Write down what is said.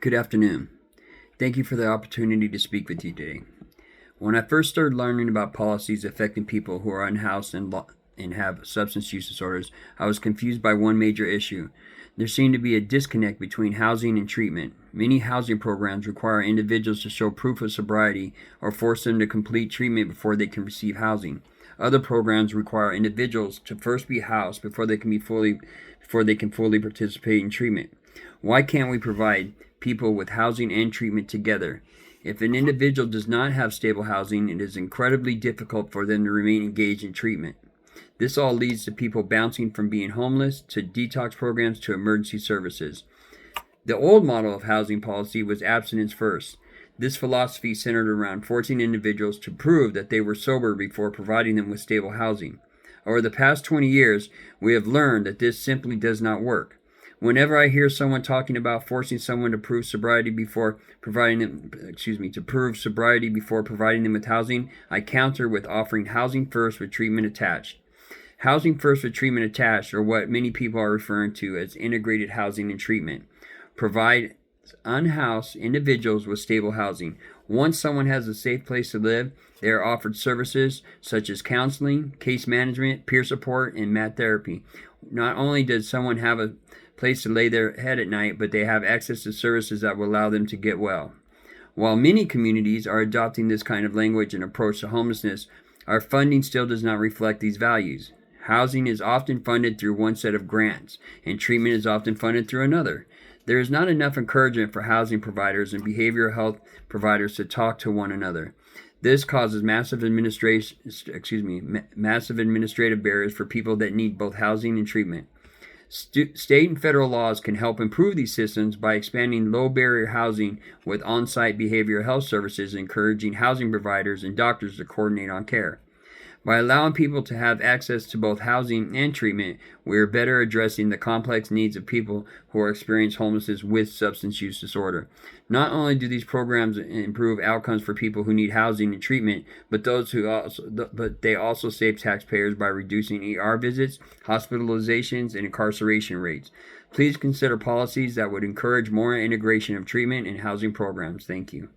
Good afternoon. Thank you for the opportunity to speak with you today. When I first started learning about policies affecting people who are unhoused and have substance use disorders, I was confused by one major issue. There seemed to be a disconnect between housing and treatment. Many housing programs require individuals to show proof of sobriety or force them to complete treatment before they can receive housing. Other programs require individuals to first be housed before they can fully participate in treatment. Why can't we provide people with housing and treatment together? If an individual does not have stable housing, it is incredibly difficult for them to remain engaged in treatment. This all leads to people bouncing from being homeless to detox programs to emergency services. The old model of housing policy was abstinence first. This philosophy centered around forcing individuals to prove that they were sober before providing them with stable housing. Over the past 20 years, we have learned that this simply does not work. Whenever I hear someone talking about forcing someone to prove sobriety before providing them with housing, I counter with offering housing first with treatment attached. Housing first with treatment attached, or what many people are referring to as integrated housing and treatment, provide unhoused individuals with stable housing. Once someone has a safe place to live, they are offered services such as counseling, case management, peer support, and mat therapy. Not only does someone have a place to lay their head at night, but they have access to services that will allow them to get well. While many communities are adopting this kind of language and approach to homelessness, our funding still does not reflect these values. Housing is often funded through one set of grants, and treatment is often funded through another. There is not enough encouragement for housing providers and behavioral health providers to talk to one another. This causes massive administrative barriers for people that need both housing and treatment. State and federal laws can help improve these systems by expanding low-barrier housing with on-site behavioral health services, encouraging housing providers and doctors to coordinate on care. By allowing people to have access to both housing and treatment, we are better addressing the complex needs of people who are experiencing homelessness with substance use disorder. Not only do these programs improve outcomes for people who need housing and treatment, but they also save taxpayers by reducing ER visits, hospitalizations, and incarceration rates. Please consider policies that would encourage more integration of treatment and housing programs. Thank you.